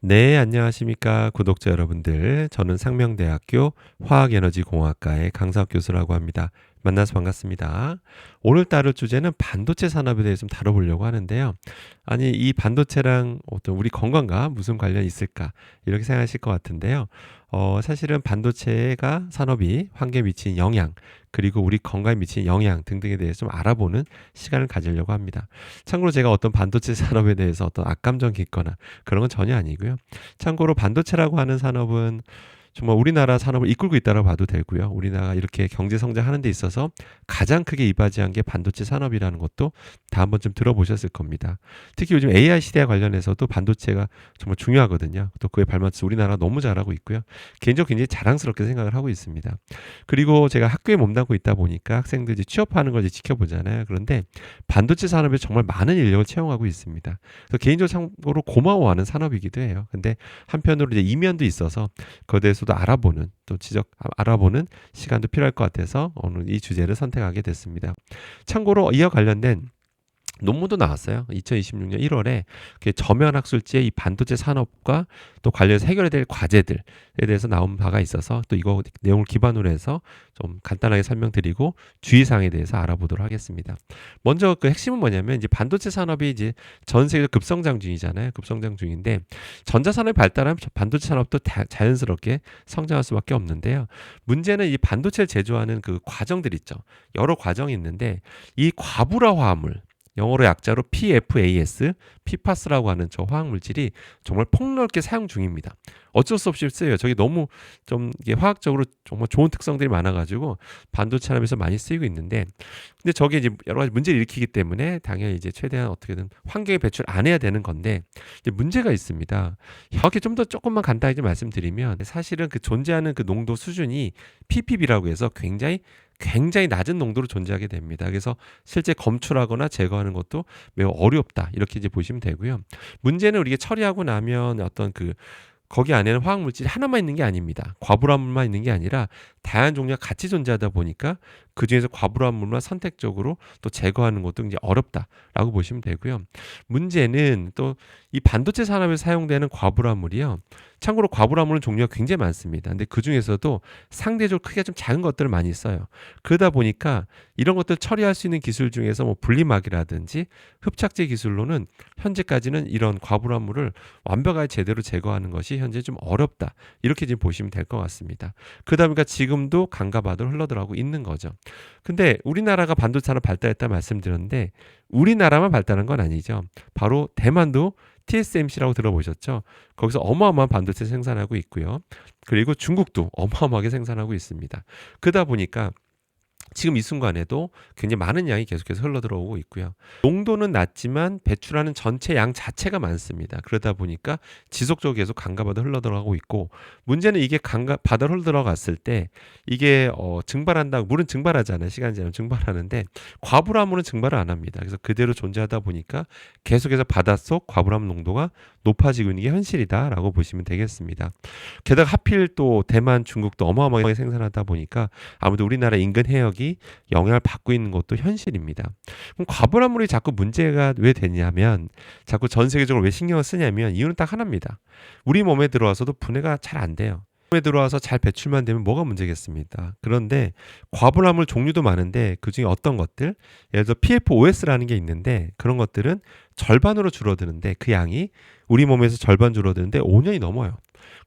네, 안녕하십니까, 구독자 여러분들. 저는 상명대학교 화학에너지공학과의 강사학 교수라고 합니다. 만나서 반갑습니다. 오늘 다룰 주제는 반도체 산업에 대해서 좀 다뤄보려고 하는데요. 아니, 이 반도체랑 어떤 우리 건강과 무슨 관련이 있을까? 이렇게 생각하실 것 같은데요. 사실은 반도체가 산업이 환경에 미치는 영향, 그리고 우리 건강에 미치는 영향 등등에 대해서 좀 알아보는 시간을 가지려고 합니다. 참고로 제가 어떤 반도체 산업에 대해서 어떤 악감정 깊거나 그런 건 전혀 아니고요. 참고로 반도체라고 하는 산업은 정말 우리나라 산업을 이끌고 있다고 봐도 되고요. 우리나라가 이렇게 경제 성장하는 데 있어서 가장 크게 이바지한 게 반도체 산업이라는 것도 다 한번 좀 들어보셨을 겁니다. 특히 요즘 AI 시대에 관련해서도 반도체가 정말 중요하거든요. 또 그에 발맞춰서 우리나라가 너무 잘하고 있고요. 개인적으로 굉장히 자랑스럽게 생각을 하고 있습니다. 그리고 제가 학교에 몸담고 있다 보니까 학생들이 취업하는 걸 이제 지켜보잖아요. 그런데 반도체 산업에 정말 많은 인력을 채용하고 있습니다. 그래서 개인적으로 참고로 고마워하는 산업이기도 해요. 근데 한편으로 이제 이면도 있어서 그에 대해서도 알아보는 또 알아보는 시간도 필요할 것 같아서 오늘 이 주제를 선택하게 됐습니다. 참고로 이와 관련된 논문도 나왔어요. 2026년 1월에 저면학술지의 이 반도체 산업과 또 관련해서 해결해야 될 과제들에 대해서 나온 바가 있어서 또 이거 내용을 기반으로 해서 좀 간단하게 설명드리고 주의사항에 대해서 알아보도록 하겠습니다. 먼저 그 핵심은 뭐냐면 이제 반도체 산업이 이제 전 세계적으로 급성장 중이잖아요. 급성장 중인데 전자산업이 발달하면 반도체 산업도 자연스럽게 성장할 수밖에 없는데요. 문제는 이 반도체를 제조하는 그 과정들 있죠. 여러 과정이 있는데 이 과불화 화합물 영어로 약자로 PFAS, PFAS라고 하는 저 화학 물질이 정말 폭넓게 사용 중입니다. 어쩔 수 없이 쓰여요. 저게 너무 좀 이게 화학적으로 정말 좋은 특성들이 많아가지고 반도체 산업에서 많이 쓰이고 있는데, 근데 저게 이제 여러 가지 문제를 일으키기 때문에 당연히 이제 최대한 어떻게든 환경에 배출 안 해야 되는 건데 이제 문제가 있습니다. 여기 좀 더 조금만 간단하게 말씀드리면 사실은 그 존재하는 그 농도 수준이 ppb라고 해서 굉장히 낮은 농도로 존재하게 됩니다. 그래서 실제 검출하거나 제거하는 것도 매우 어렵다. 이렇게 이제 보시면 되고요. 문제는 우리가 처리하고 나면 어떤 그 거기 안에는 화학 물질이 하나만 있는 게 아닙니다. 과불합물만 있는 게 아니라 다양한 종류가 같이 존재하다 보니까 그 중에서 과불합물만 선택적으로 또 제거하는 것도 굉장히 어렵다라고 보시면 되고요. 문제는 또 이 반도체 산업에 사용되는 과불합물이요. 참고로 과불합물은 종류가 굉장히 많습니다. 근데 그 중에서도 상대적으로 크기가 좀 작은 것들을 많이 써요. 그러다 보니까 이런 것들 처리할 수 있는 기술 중에서 뭐 분리막이라든지 흡착제 기술로는 현재까지는 이런 과불합물을 완벽하게 제대로 제거하는 것이 현재 좀 어렵다. 이렇게 지금 보시면 될 것 같습니다. 그러다 보니까 지금도 강과 바다로 흘러들어가고 있는 거죠. 근데 우리나라가 반도체 산업 발달했다 말씀드렸는데 우리나라만 발달한 건 아니죠. 바로 대만도 TSMC라고 들어보셨죠? 거기서 어마어마한 반도체 생산하고 있고요. 그리고 중국도 어마어마하게 생산하고 있습니다. 그러다 보니까 지금 이 순간에도 굉장히 많은 양이 계속해서 흘러들어오고 있고요. 농도는 낮지만 배출하는 전체 양 자체가 많습니다. 그러다 보니까 지속적으로 계속 강과 바다로 흘러들어가고 있고, 문제는 이게 강과 바다로 흘러들어갔을 때 이게 증발한다고, 물은 증발하잖아요. 시간이 지나면 증발하는데 과불화물은 증발을 안 합니다. 그래서 그대로 존재하다 보니까 계속해서 바닷속 과불화물 농도가 높아지고 있는 게 현실이다라고 보시면 되겠습니다. 게다가 하필 또 대만, 중국도 어마어마하게 생산하다 보니까 아무래도 우리나라 인근 해역이 영향을 받고 있는 것도 현실입니다. 그럼 과불화물이 자꾸 문제가 왜 되냐면, 자꾸 전 세계적으로 왜 신경을 쓰냐면 이유는 딱 하나입니다. 우리 몸에 들어와서도 분해가 잘 안 돼요. 몸에 들어와서 잘 배출만 되면 뭐가 문제겠습니까? 그런데 과불화물 종류도 많은데 그중에 어떤 것들, 예를 들어 PFOS라는 게 있는데 그런 것들은 절반으로 줄어드는데 그 양이 우리 몸에서 절반 줄어드는데 5년이 넘어요.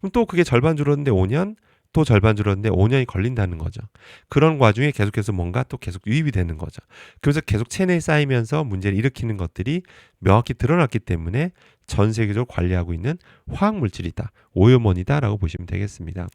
그럼 또 그게 절반 줄었는데 5년, 또 절반 줄었는데 5년이 걸린다는 거죠. 그런 와중에 계속해서 뭔가 또 계속 유입이 되는 거죠. 그래서 계속 체내에 쌓이면서 문제를 일으키는 것들이 명확히 드러났기 때문에 전 세계적으로 관리하고 있는 화학물질이다, 오염원이다라고 보시면 되겠습니다.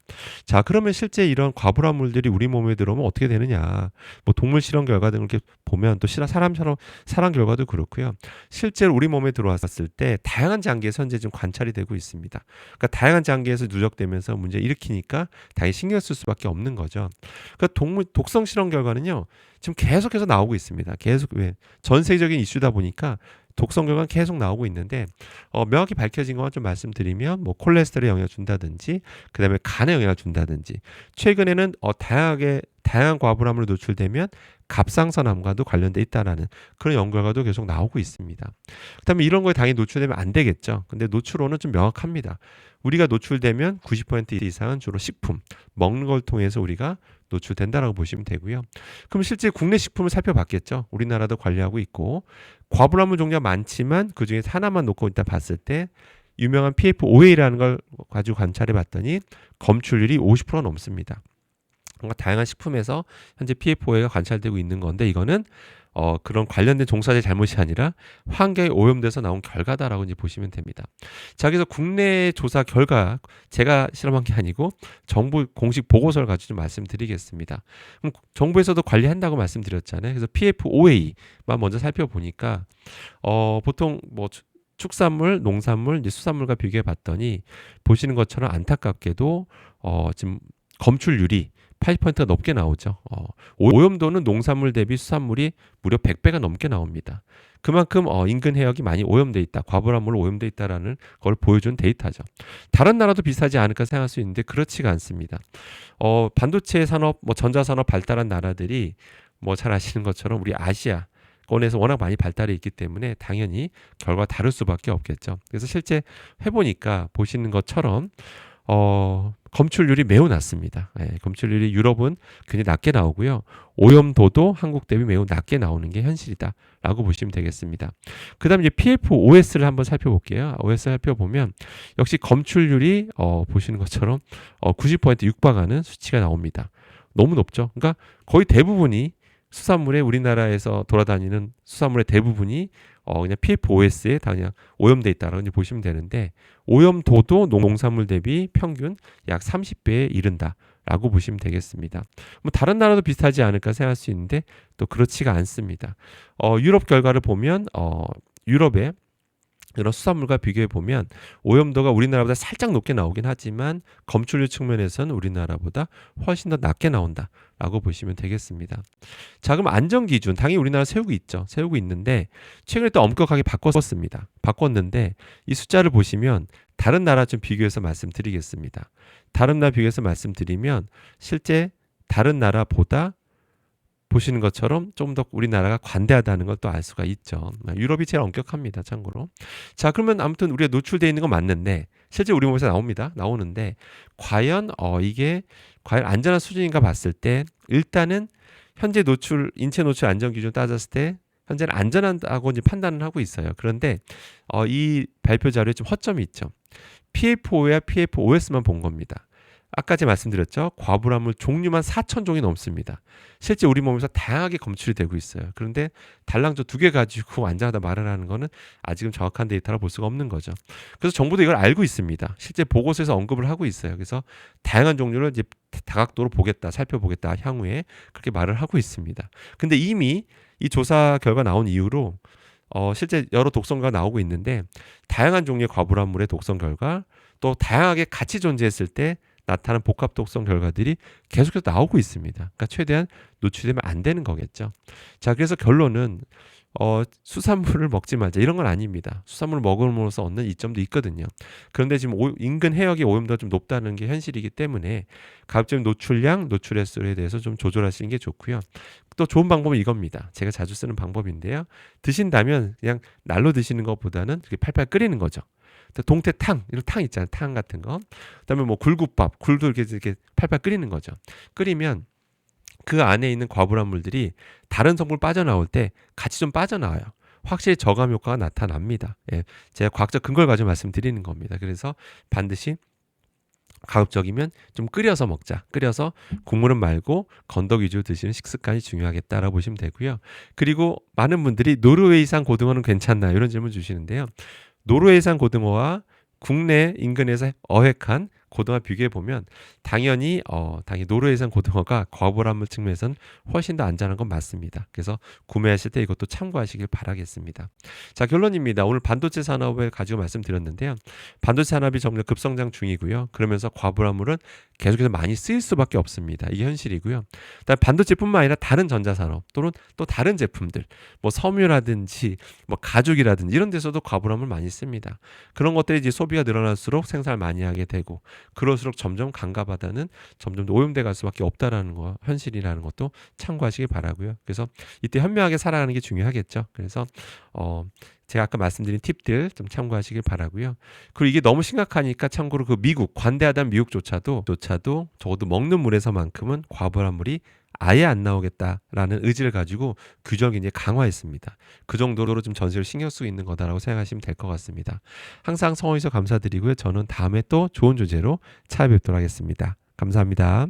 자, 그러면 실제 이런 과불화물들이 우리 몸에 들어오면 어떻게 되느냐? 뭐 동물 실험 결과 등을 이렇게 보면 또 사람처럼 사람 결과도 그렇고요. 실제로 우리 몸에 들어왔을 때 다양한 장기에서 현재 지금 관찰이 되고 있습니다. 그러니까 다양한 장기에서 누적되면서 문제를 일으키니까 당연히 신경 쓸 수밖에 없는 거죠. 그러니까 동물 독성 실험 결과는요, 지금 계속해서 나오고 있습니다. 계속 왜 전 세계적인 이슈다 보니까 독성 결과는 계속 나오고 있는데 명확히 밝혀진 것만 좀 말씀드리면 뭐 콜레스테롤에 영향을 준다든지 그다음에 간에 영향을 준다든지 최근에는 다양한 과부하물로 노출되면 갑상선암과도 관련돼 있다라는 그런 연구 결과도 계속 나오고 있습니다. 그다음에 이런 거에 당연히 노출되면 안 되겠죠. 근데 노출원은 좀 명확합니다. 우리가 노출되면 90% 이상은 주로 식품, 먹는 걸 통해서 우리가 노출된다라고 보시면 되고요. 그럼 실제 국내 식품을 살펴봤겠죠. 우리나라도 관리하고 있고 과부하물 종류가 많지만 그중에 하나만 놓고 일단 봤을 때 유명한 PF-OA라는 걸 가지고 관찰해 봤더니 검출률이 50% 넘습니다. 뭔가 다양한 식품에서 현재 PF-OA가 관찰되고 있는 건데 이거는 그런 관련된 종사자의 잘못이 아니라 환경에 오염돼서 나온 결과다라고 이제 보시면 됩니다. 자, 그래서 국내 조사 결과 제가 실험한 게 아니고 정부 공식 보고서를 가지고 좀 말씀드리겠습니다. 그럼 정부에서도 관리한다고 말씀드렸잖아요. 그래서 PF-OA만 먼저 살펴보니까 보통 뭐 축산물, 농산물, 이제 수산물과 비교해 봤더니 보시는 것처럼 안타깝게도 지금 검출률이 80%가 넘게 나오죠. 오염도는 농산물 대비 수산물이 무려 100배가 넘게 나옵니다. 그만큼 인근 해역이 많이 오염돼 있다. 과부하물로 오염돼 있다라는 걸 보여준 데이터죠. 다른 나라도 비슷하지 않을까 생각할 수 있는데 그렇지가 않습니다. 반도체 산업, 뭐 전자산업 발달한 나라들이 뭐 잘 아시는 것처럼 우리 아시아권에서 워낙 많이 발달해 있기 때문에 당연히 결과 다를 수밖에 없겠죠. 그래서 실제 해보니까 보시는 것처럼 검출률이 매우 낮습니다. 검출률이 유럽은 굉장히 낮게 나오고요. 오염도도 한국 대비 매우 낮게 나오는 게 현실이다라고 보시면 되겠습니다. 그 다음에 이제 PF-OS를 한번 살펴볼게요. OS 살펴보면 역시 검출률이 보시는 것처럼 90% 육박하는 수치가 나옵니다. 너무 높죠. 그러니까 거의 대부분이 수산물에 우리나라에서 돌아다니는 수산물의 대부분이 그냥 PF-OS에 다 그냥 오염돼 있다라고 이제 보시면 되는데 오염도도 농산물 대비 평균 약 30배에 이른다라고 보시면 되겠습니다. 뭐 다른 나라도 비슷하지 않을까 생각할 수 있는데 또 그렇지가 않습니다. 유럽 결과를 보면 유럽의 이런 수산물과 비교해 보면 오염도가 우리나라보다 살짝 높게 나오긴 하지만 검출률 측면에서는 우리나라보다 훨씬 더 낮게 나온다라고 보시면 되겠습니다. 자, 그럼 안전 기준 당연히 우리나라 세우고 있죠. 세우고 있는데 최근에 또 엄격하게 바꿨습니다. 바꿨는데 이 숫자를 보시면 다른 나라 좀 비교해서 말씀드리겠습니다. 다른 나라 비교해서 말씀드리면 실제 다른 나라보다 보시는 것처럼 좀 더 우리나라가 관대하다는 걸 또 알 수가 있죠. 유럽이 제일 엄격합니다. 참고로. 자, 그러면 아무튼 우리가 노출되어 있는 건 맞는데 실제 우리 몸에서 나오는데 과연 이게 과연 안전한 수준인가 봤을 때 일단은 현재 인체 노출 안전 기준 따졌을 때 현재는 안전하다고 이제 판단을 하고 있어요. 그런데 이 발표 자료에 좀 허점이 있죠. PF-OA와 PF-OS만 본 겁니다. 아까 제가 말씀드렸죠. 과부하물 종류만 4,000종이 넘습니다. 실제 우리 몸에서 다양하게 검출이 되고 있어요. 그런데 달랑저 2개 가지고 안전하다 말을 하는 거는 아직은 정확한 데이터라 볼 수가 없는 거죠. 그래서 정부도 이걸 알고 있습니다. 실제 보고서에서 언급을 하고 있어요. 그래서 다양한 종류를 이제 다각도로 살펴보겠다 향후에 그렇게 말을 하고 있습니다. 근데 이미 이 조사 결과 나온 이후로 실제 여러 독성 결과가 나오고 있는데 다양한 종류의 과부하물의 독성 결과 또 다양하게 같이 존재했을 때 나타나는 복합 독성 결과들이 계속해서 나오고 있습니다. 그러니까 최대한 노출되면 안 되는 거겠죠. 자, 그래서 결론은 수산물을 먹지 말자 이런 건 아닙니다. 수산물을 먹음으로써 얻는 이점도 있거든요. 그런데 지금 인근 해역의 오염도가 좀 높다는 게 현실이기 때문에 가급적 노출량, 노출 횟수에 대해서 좀 조절하시는 게 좋고요. 또 좋은 방법은 이겁니다. 제가 자주 쓰는 방법인데요. 드신다면 그냥 날로 드시는 것보다는 이렇게 팔팔 끓이는 거죠. 동태탕, 이런 탕 있잖아요. 탕 같은 거. 그다음에 뭐 굴국밥, 굴도 이렇게 팔팔 끓이는 거죠. 끓이면 그 안에 있는 과부하물들이 다른 성분 빠져나올 때 같이 좀 빠져나와요. 확실히 저감 효과가 나타납니다. 제가 과학적 근거를 가지고 말씀드리는 겁니다. 그래서 반드시 가급적이면 좀 끓여서 먹자. 끓여서 국물은 말고 건더기 위주로 드시는 식습관이 중요하겠다라고 보시면 되고요. 그리고 많은 분들이 노르웨이산 고등어는 괜찮나요? 이런 질문 주시는데요. 노르웨이산 고등어와 국내 인근에서 어획한 고등어 비교해 보면 당연히 노르웨이산 고등어가 과부하물 측면에서는 훨씬 더 안전한 건 맞습니다. 그래서 구매하실 때 이것도 참고하시길 바라겠습니다. 자, 결론입니다. 오늘 반도체 산업을 가지고 말씀드렸는데요. 반도체 산업이 점점 급성장 중이고요. 그러면서 과부하물은 계속해서 많이 쓰일 수밖에 없습니다. 이게 현실이고요. 그다음 반도체뿐만 아니라 다른 전자산업 또는 또 다른 제품들, 뭐 섬유라든지 뭐 가죽이라든지 이런 데서도 과부하물 많이 씁니다. 그런 것들이 이제 소비가 늘어날수록 생산을 많이 하게 되고 그럴수록 점점 강가 바다는 점점 더 오염돼 갈 수밖에 없다라는 거 현실이라는 것도 참고하시기 바라고요. 그래서 이때 현명하게 살아가는 게 중요하겠죠. 그래서 제가 아까 말씀드린 팁들 좀 참고하시길 바라고요. 그리고 이게 너무 심각하니까 참고로 그 미국 관대하다는 미국조차도 적어도 먹는 물에서만큼은 과부하물이 아예 안 나오겠다라는 의지를 가지고 규정을 이제 강화했습니다. 그 정도로 좀 전세를 신경 쓰고 있는 거다라고 생각하시면 될 것 같습니다. 항상 성원해주셔서 감사드리고요. 저는 다음에 또 좋은 주제로 찾아뵙도록 하겠습니다. 감사합니다.